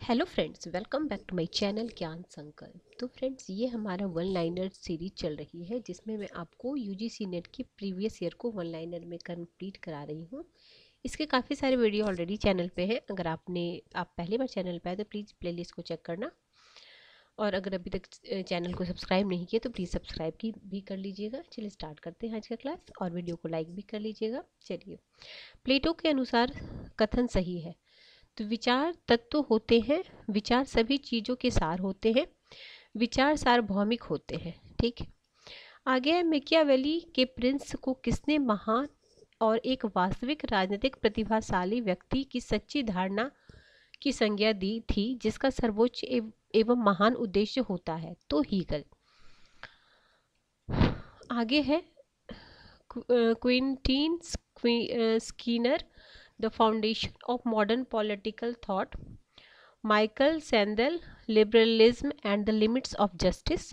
Hello friends, welcome back to my channel Gyan Sankalp. तो friends, ये हमारा वन लाइनर सीरीज चल रही है जिसमें मैं आपको यूजीसी नेट की प्रीवियस ईयर को वन लाइनर में कंप्लीट करा रही हूँ। इसके काफ़ी सारे वीडियो ऑलरेडी चैनल पे हैं। अगर आप पहली बार चैनल पे आए तो प्लीज़ प्लेलिस्ट को चेक करना, और अगर अभी तक चैनल को सब्सक्राइब नहीं किया तो प्लीज़ सब्सक्राइब की भी कर लीजिएगा। चलिए स्टार्ट करते हैं आज का क्लास, और वीडियो को लाइक भी कर लीजिएगा। चलिए, प्लेटो के अनुसार कथन सही है तो विचार तत्व होते हैं, विचार सभी चीज़ों के सार होते हैं, विचार सार्वभौमिक होते हैं। ठीक है। आगे है, मैकियावेली के प्रिंस को किसने महान और एक वास्तविक राजनीतिक प्रतिभाशाली व्यक्ति की सच्ची धारणा की संज्ञा दी थी जिसका सर्वोच्च एवं महान उद्देश्य होता है? तो हीगल। आगे है, Quentin Skinner, the foundation of modern political thought, Michael Sandel, liberalism and the limits of justice,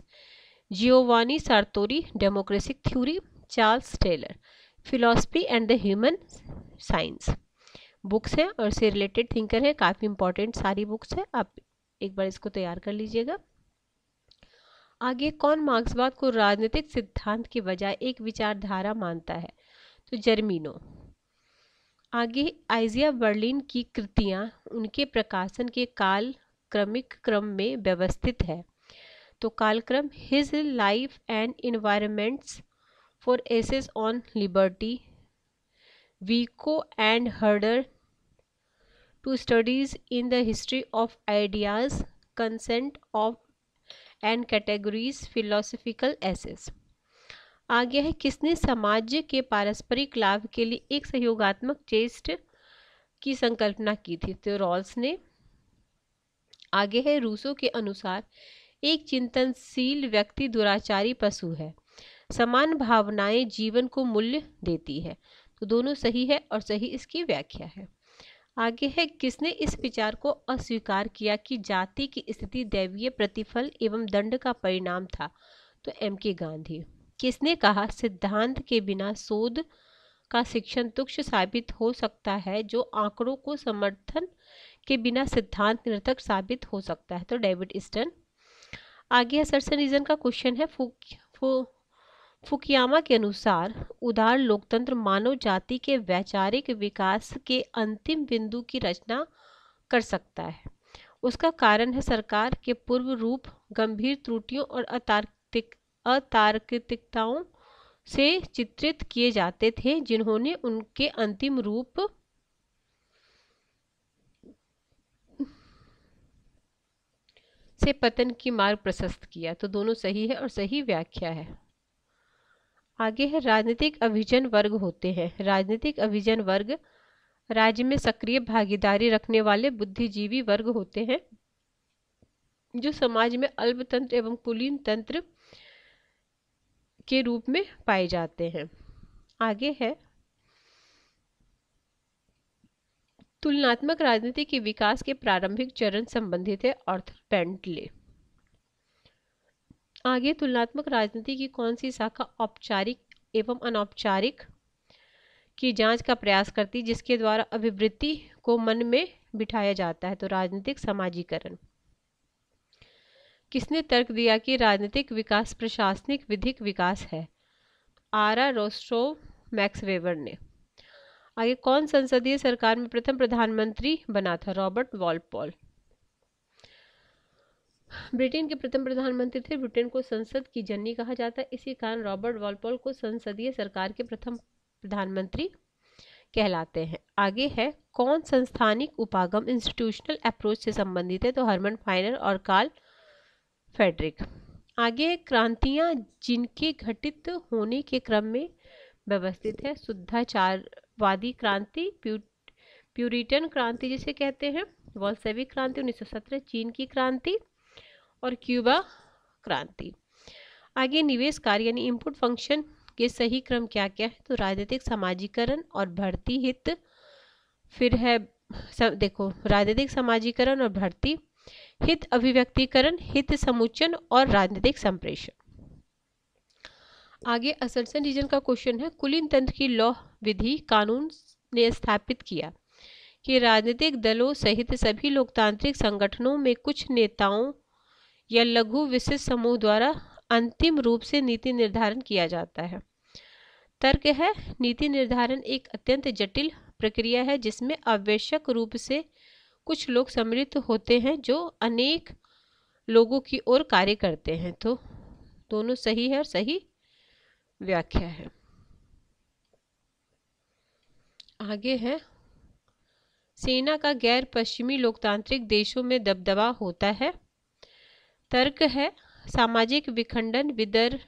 Giovanni Sartori, democratic theory, Charles Taylor, philosophy and the human science. Books हैं और से रिलेटेड थिंकर है, काफ़ी important सारी books है, आप एक बार इसको तैयार कर लीजिएगा। आगे, कौन मार्क्सवाद को राजनीतिक सिद्धांत के बजाय एक विचारधारा मानता है? तो जर्मीनो। आगे, आइजिया बर्लिन की कृतियाँ उनके प्रकाशन के काल क्रमिक क्रम में व्यवस्थित है। तो कालक्रम, his life and environments, four essays on liberty, Vico and Herder, two studies in the history of ideas, consent of and categories, philosophical essays. आगे है, किसने समाज के पारस्परिक लाभ के लिए एक सहयोगात्मक चेष्ट की संकल्पना की थी? तो रॉल्स ने। आगे है, रूसो के अनुसार एक चिंतनशील व्यक्ति दुराचारी पशु है, समान भावनाएं जीवन को मूल्य देती है। तो दोनों सही है और सही इसकी व्याख्या है। आगे है, किसने इस विचार को अस्वीकार किया कि जाति की स्थिति दैवीय प्रतिफल एवं दंड का परिणाम था? तो M.K. गांधी। किसने कहा, सिद्धांत के बिना शोध का शिक्षण तुच्छ साबित हो सकता है, जो आंकड़ों को समर्थन के बिना सिद्धांत निरर्थक साबित हो सकता है? तो डेविड स्टर्न। आगे असर्शन रीजन का क्वेश्चन है, फुकुयामा के अनुसार उदार लोकतंत्र मानव जाति के वैचारिक विकास के अंतिम बिंदु की रचना कर सकता है। उसका कारण है, सरकार के पूर्व रूप गंभीर त्रुटियों और अतार्किकताओं से चित्रित किए जाते थे, जिन्होंने उनके अंतिम रूप से पतन की मार्ग प्रशस्त किया। तो दोनों सही है और सही व्याख्या है। आगे है, राजनीतिक अभिजन वर्ग होते हैं। राजनीतिक अभिजन वर्ग राज्य में सक्रिय भागीदारी रखने वाले बुद्धिजीवी वर्ग होते हैं, जो समाज में अल्पतंत्र एवं कुलीन तंत्र के रूप में पाए जाते हैं। आगे है, तुलनात्मक राजनीति के विकास के प्रारंभिक चरण संबंधित है आर्थर बेंटले। आगे, तुलनात्मक राजनीति की कौन सी शाखा औपचारिक एवं अनौपचारिक की जांच का प्रयास करती, जिसके द्वारा अभिवृत्ति को मन में बिठाया जाता है? तो राजनीतिक समाजीकरण। किसने तर्क दिया कि राजनीतिक विकास प्रशासनिक विधिक विकास है? आरा रोस्ट्रोव मैक्स वेबर ने। आगे, कौन संसदीय सरकार में प्रथम प्रधानमंत्री बना था? Robert Walpole. ब्रिटेन के प्रथम प्रधानमंत्री थे। ब्रिटेन को संसद की जननी कहा जाता है, इसी कारण रॉबर्ट वॉलपॉल को संसदीय सरकार के प्रथम प्रधानमंत्री कहलाते हैं। आगे है, कौन संस्थानिक उपागम इंस्टीट्यूशनल अप्रोच से संबंधित है? तो हरमन फाइनर और कार्ल फेडरिक। आगे, क्रांतियां जिनके घटित होने के क्रम में व्यवस्थित है। शुद्धाचारवादी क्रांति, प्यूरिटन क्रांति जिसे कहते हैं, बोल्शेविक क्रांति 1917, चीन की क्रांति, और क्यूबा क्रांति। आगे, निवेश कार्य यानी इनपुट फंक्शन के सही क्रम क्या क्या है? तो राजनीतिक समाजीकरण और भर्ती हित, फिर है देखो, राजनीतिक समाजीकरण और भर्ती, हित अभिव्यक्तिकरण, हित समुच्चयन और राजनीतिक संप्रेषण। आगे, असर्शन रीजन का क्वेश्चन है, कुलीन तंत्र की लौह विधि कानून ने स्थापित किया कि राजनीतिक दलों सहित सभी लोकतांत्रिक संगठनों में कुछ नेताओं या लघु विशिष्ट समूह द्वारा अंतिम रूप से नीति निर्धारण किया जाता है। तर्क है, नीति निर्धारण एक अत्यंत जटिल प्रक्रिया है जिसमें आवश्यक रूप से कुछ लोग सम्मिलित होते हैं जो अनेक लोगों की ओर कार्य करते हैं। तो दोनों सही है और सही व्याख्या है। आगे है, सेना का गैर पश्चिमी लोकतांत्रिक देशों में दबदबा होता है। तर्क है, सामाजिक विखंडन, विदर,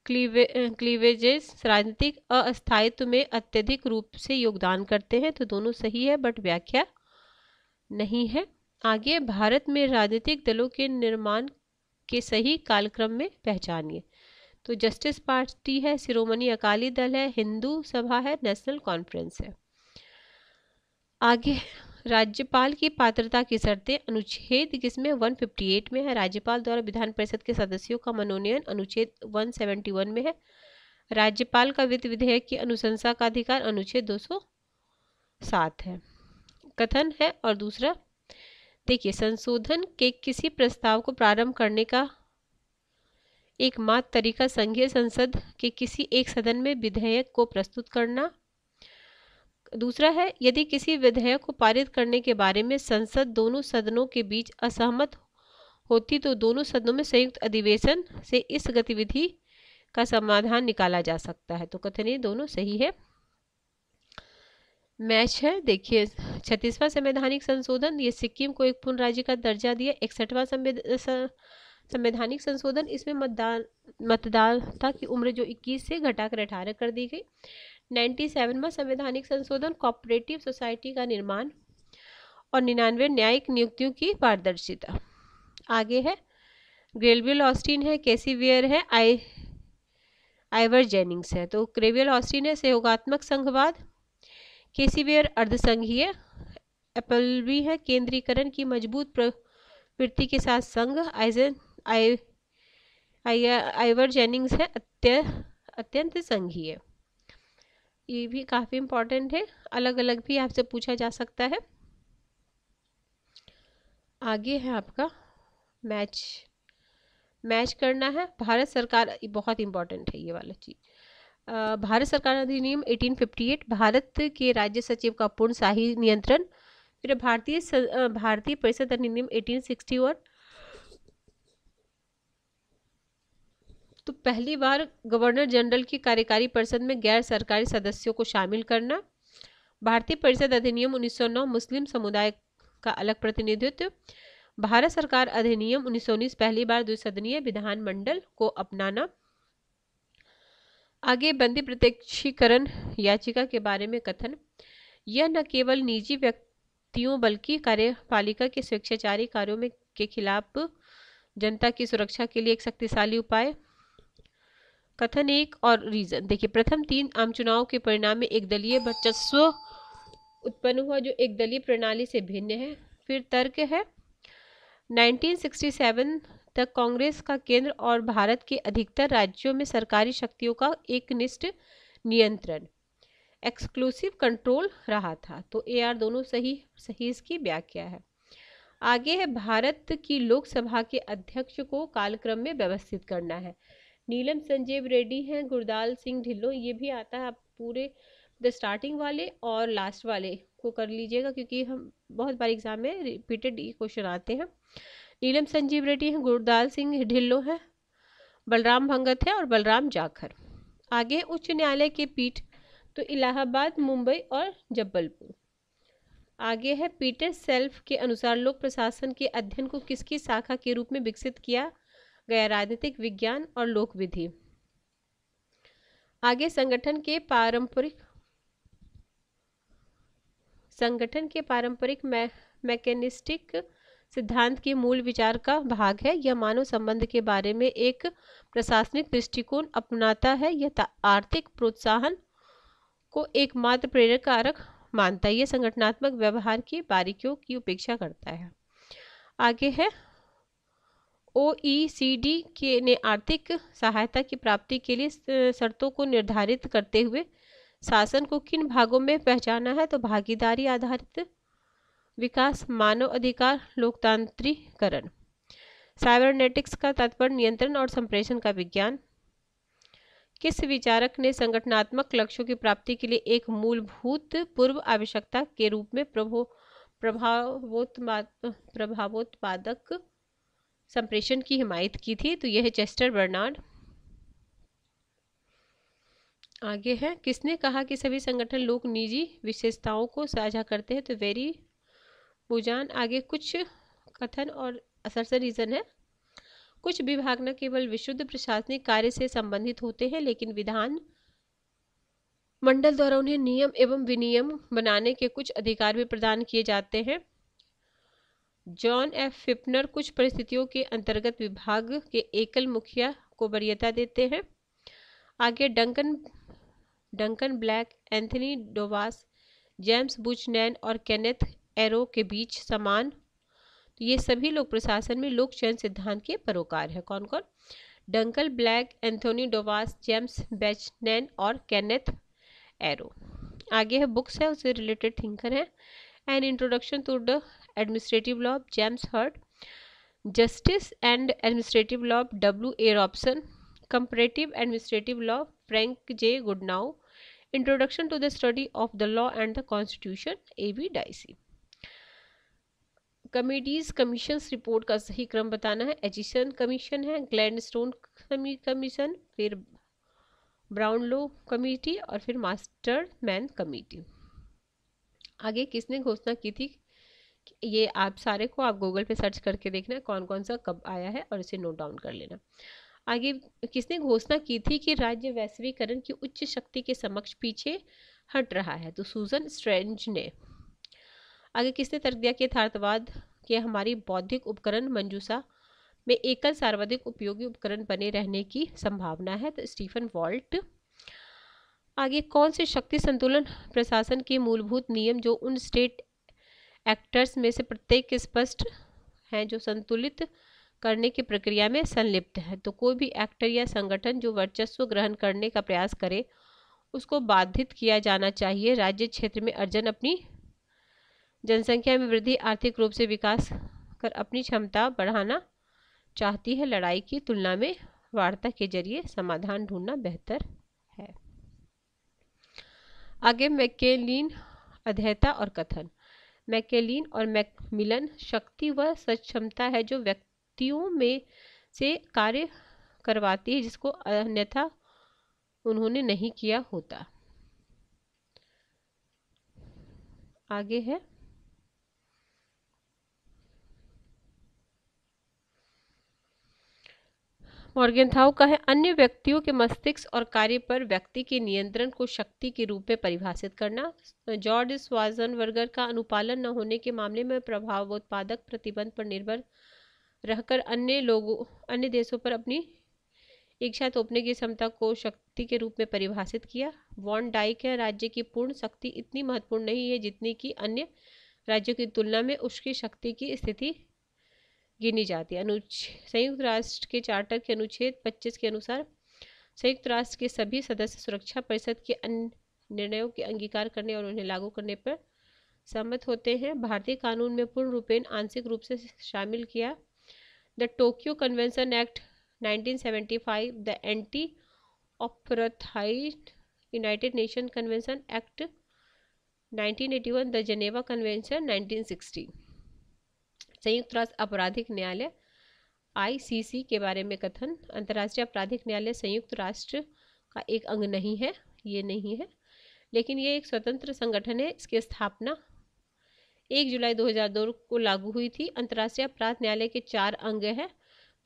क्लीवेजेस राजनीतिक अस्थायित्व में अत्यधिक रूप से योगदान करते हैं। तो दोनों सही है बट व्याख्या नहीं है। आगे, भारत में राजनीतिक दलों के निर्माण के सही कालक्रम में पहचानिए। तो जस्टिस पार्टी है, शिरोमणि अकाली दल है, हिंदू सभा है, नेशनल कॉन्फ्रेंस है। आगे, राज्यपाल की पात्रता की शर्तें अनुच्छेद किसमें 158 में है। राज्यपाल द्वारा विधान परिषद के सदस्यों का मनोनयन अनुच्छेद 171 में है। राज्यपाल का वित्त विधेयक की अनुशंसा का अधिकार अनुच्छेद 207 है। कथन है और दूसरा देखिए, संशोधन के किसी प्रस्ताव को प्रारंभ करने का एकमात्र तरीका संघीय संसद के किसी एक सदन में विधेयक को प्रस्तुत करना। दूसरा है, यदि किसी विधेयक को पारित करने के बारे में संसद दोनों सदनों के बीच असहमत होती तो दोनों सदनों में संयुक्त अधिवेशन से इस गतिविधि का समाधान निकाला जा सकता है। तो कथन ये दोनों सही है। मैच है, देखिए 36वां संवैधानिक संशोधन, ये सिक्किम को एक पूर्ण राज्य का दर्जा दिया। 61वां संवैधानिक संशोधन, इसमें मतदाता की उम्र जो 21 से घटाकर 18 कर दी गई। 97वां संवैधानिक संशोधन, कोऑपरेटिव सोसाइटी का निर्माण। और 99 न्यायिक नियुक्तियों की पारदर्शिता। आगे है, ग्रेवियल ऑस्टिन है, कैसी वेयर है, आइवर जेनिंग्स है। तो ग्रेवियल ऑस्टिन है सहयोगात्मक संघवाद, कैसी वेयर अर्धसंघीय, एप्पलबी है केंद्रीकरण की मजबूत प्रवृत्ति के साथ संघ, आइवर जेनिंग्स है अत्यंत संघीय। ये भी काफी इंपॉर्टेंट है, अलग अलग भी आपसे पूछा जा सकता है। आगे है आपका मैच करना है। भारत सरकार, बहुत इंपॉर्टेंट है ये वाला चीज। भारत सरकार अधिनियम 1858, भारत के राज्य सचिव का पूर्ण शाही नियंत्रण। फिर भारतीय परिषद अधिनियम 1861, तो पहली बार गवर्नर जनरल की कार्यकारी परिषद में गैर सरकारी सदस्यों को शामिल करना। भारतीय परिषद अधिनियम 1909, मुस्लिम समुदाय का अलग प्रतिनिधित्व। भारत सरकार अधिनियम 1919, पहली बार द्विसदनीय विधानमंडल को अपनाना। आगे, बंदी प्रत्यक्षीकरण याचिका के बारे में कथन, यह न केवल निजी व्यक्तियों बल्कि कार्यपालिका के स्वेच्छाचारी कार्यों में के खिलाफ जनता की सुरक्षा के लिए एक शक्तिशाली उपाय। कथन एक और रीजन, देखिए प्रथम 3 आम चुनाव के परिणाम में एक दलीय वर्चस्व उत्पन्न हुआ जो एक दलीय प्रणाली से भिन्न है। फिर तर्क है, 1967 तक कांग्रेस का केंद्र और भारत के अधिकतर राज्यों में सरकारी शक्तियों का एकनिष्ठ नियंत्रण, एक्सक्लूसिव कंट्रोल रहा था। तो AR दोनों सही इसकी व्याख्या है। आगे है, भारत की लोकसभा के अध्यक्ष को कालक्रम में व्यवस्थित करना है। नीलम संजीव रेड्डी हैं, गुरदाल सिंह ढिल्लों, ये भी आता है, आप पूरे स्टार्टिंग वाले और लास्ट वाले को कर लीजिएगा क्योंकि हम बहुत बार एग्जाम में रिपीटेड ये क्वेश्चन आते हैं। नीलम संजीव रेड्डी हैं, गुरदाल सिंह ढिल्लों है, बलराम भंगत है और बलराम जाखर। आगे, उच्च न्यायालय के पीठ, तो इलाहाबाद, मुंबई और जबलपुर। आगे है, पीटर सेल्फ के अनुसार लोक प्रशासन के अध्ययन को किसकी शाखा के रूप में विकसित किया गया, राजनीतिक विज्ञान और लोक विधि। आगे, संगठन के पारंपरिक मैकेनिस्टिक सिद्धांत के मूल विचार का भाग है। यह मानव संबंध के बारे में एक प्रशासनिक दृष्टिकोण अपनाता है। यह आर्थिक प्रोत्साहन को एकमात्र प्रेरक कारक मानता है। यह संगठनात्मक व्यवहार की बारीकियों की उपेक्षा करता है। आगे है, OECD ने आर्थिक सहायता की प्राप्ति के लिए शर्तों को निर्धारित करते हुए शासन को किन भागों में पहचाना है? तो भागीदारी आधारित विकास, मानव अधिकार, लोकतांत्रिकरण। साइबरनेटिक्स का तात्पर्य नियंत्रण और संप्रेषण का विज्ञान। किस विचारक ने संगठनात्मक लक्ष्यों की प्राप्ति के लिए एक मूलभूत पूर्व आवश्यकता के रूप में प्रभावोत्पादक संप्रेषण की हिमायत की थी? तो यह चेस्टर बर्नार्ड। आगे है, किसने कहा कि सभी संगठन लोग निजी विशेषताओं को साझा करते हैं? तो वेरी बुजान। आगे कुछ कथन और असर रीजन है। कुछ विभाग न केवल विशुद्ध प्रशासनिक कार्य से संबंधित होते हैं, लेकिन विधान मंडल द्वारा उन्हें नियम एवं विनियम बनाने के कुछ अधिकार भी प्रदान किए जाते हैं। जॉन एफ फिप्नर कुछ परिस्थितियों के अंतर्गत विभाग के एकल मुखिया को वरीयता देते हैं। आगे Duncan black, Anthony डोवास, James Buchanan और केनेथ एरो के बीच समान। तो ये सभी लोग प्रशासन में लोक चयन सिद्धांत के पैरोकार है। कौन कौन? Duncan Black, Anthony Downs, James Buchanan और केनेथ एरो। आगे है बुक्स है, उससे रिलेटेड थिंकर है। An introduction to the administrative law, James Hart. Justice and administrative law, W.A. Robson. Comparative administrative law, Frank J. Goodnow. Introduction to the study of the law and the constitution, A.B. Dicey. Committees commissions report का सही क्रम बताना है। Aitchison commission है, Gladstone commission, फिर Brownlow committee और फिर Masterman committee. आगे किसने घोषणा की थी? ये आप सारे को आप गूगल पे सर्च करके देखना कौन कौन सा कब आया है और इसे नोट डाउन कर लेना। आगे किसने घोषणा की थी कि राज्य वैश्वीकरण की उच्च शक्ति के समक्ष पीछे हट रहा है? तो सूजन स्ट्रेंज ने। आगे किसने तर्क दिया कि यथार्थवाद के हमारी बौद्धिक उपकरण मंजूषा में एकल सर्वाधिक उपयोगी उपकरण बने रहने की संभावना है? तो स्टीफन वॉल्ट। आगे कौन से शक्ति संतुलन प्रशासन के मूलभूत नियम जो उन स्टेट एक्टर्स में से प्रत्येक के स्पष्ट हैं जो संतुलित करने की प्रक्रिया में संलिप्त है? तो कोई भी एक्टर या संगठन जो वर्चस्व ग्रहण करने का प्रयास करे उसको बाधित किया जाना चाहिए। राज्य क्षेत्र में अर्जन अपनी जनसंख्या में वृद्धि, आर्थिक रूप से विकास कर अपनी क्षमता बढ़ाना चाहती है। लड़ाई की तुलना में वार्ता के जरिए समाधान ढूंढना बेहतर है। आगे मैकेलीन, अध्ययता और कथन। मैकेलीन और मैकमिलन शक्ति वह सक्षमता है जो व्यक्तियों में से कार्य करवाती है जिसको अन्यथा उन्होंने नहीं किया होता। आगे है मॉर्गेनथाउ का है, अन्य व्यक्तियों के मस्तिष्क और कार्य पर व्यक्ति के नियंत्रण को शक्ति के रूप में परिभाषित करना। जॉर्ज श्वार्ज़नबर्गर का अनुपालन न होने के मामले में प्रभावोत्पादक प्रतिबंध पर निर्भर रहकर अन्य देशों पर अपनी इच्छा थोपने की क्षमता को शक्ति के रूप में परिभाषित किया। वॉन डाइक है, राज्य की पूर्ण शक्ति इतनी महत्वपूर्ण नहीं है जितनी कि अन्य राज्यों की तुलना में उसकी शक्ति की स्थिति गिनी जाती है। संयुक्त राष्ट्र के चार्टर के अनुच्छेद 25 के अनुसार संयुक्त राष्ट्र के सभी सदस्य सुरक्षा परिषद के निर्णयों के अंगीकार करने और उन्हें लागू करने पर सहमत होते हैं। भारतीय कानून में पूर्ण रूपेण आंशिक रूप से शामिल किया। The Tokyo convention act 1975, the anti apartheid United Nation convention act 1981, the Geneva convention 1960। संयुक्त राष्ट्र आपराधिक न्यायालय ICC के बारे में कथन। अंतर्राष्ट्रीय आपराधिक न्यायालय संयुक्त राष्ट्र का एक अंग नहीं है, ये नहीं है, लेकिन ये एक स्वतंत्र संगठन है। इसकी स्थापना 1 जुलाई 2002 को लागू हुई थी। अंतर्राष्ट्रीय अपराध न्यायालय के 4 अंग हैं।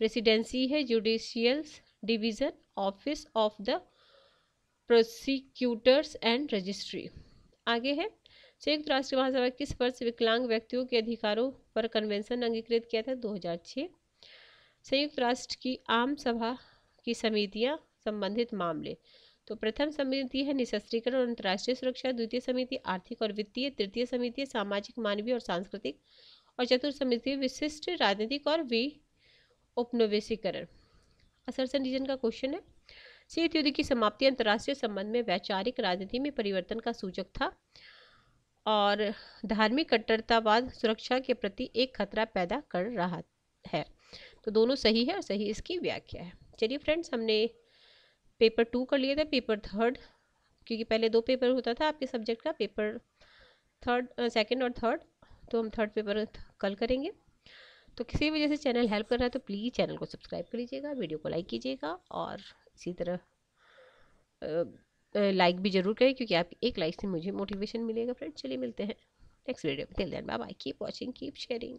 प्रेसिडेंसी है, judicial division, office of the prosecutors and registry. आगे है संयुक्त राष्ट्र महासभा किस वर्ष विकलांग व्यक्तियों के अधिकारों पर कन्वेंशन अंगीकृत किया था? 2006। संयुक्त राष्ट्र की आम सभा की समितियां संबंधित मामले। तो प्रथम समिति है निशस्त्रीकरण और अंतर्राष्ट्रीय सुरक्षा, द्वितीय समिति आर्थिक और वित्तीय, तृतीय समिति सामाजिक, मानवीय और सांस्कृतिक, और चतुर्थ समिति विशिष्ट राजनीतिक और उपनिवेशीकरण। असर्सन रीजन का क्वेश्चन है। शीत युद्ध की समाप्ति अंतर्राष्ट्रीय संबंध में वैचारिक राजनीति में परिवर्तन का सूचक था और धार्मिक कट्टरतावाद सुरक्षा के प्रति एक खतरा पैदा कर रहा है। तो दोनों सही है और सही इसकी व्याख्या है। चलिए फ्रेंड्स, हमने पेपर 2 कर लिया था। पेपर 3, क्योंकि पहले 2 पेपर होता था आपके सब्जेक्ट का, पेपर 3, 2nd और 3rd, तो हम 3rd पेपर कल करेंगे। तो किसी वजह से चैनल हेल्प कर रहा है तो प्लीज़ चैनल को सब्सक्राइब कर लीजिएगा, वीडियो को लाइक कीजिएगा और इसी तरह लाइक भी जरूर करें, क्योंकि आपकी एक लाइक से मुझे मोटिवेशन मिलेगा। फ्रेंड्स चलिए मिलते हैं नेक्स्ट वीडियो में। Till then bye bye, keep watching, keep sharing.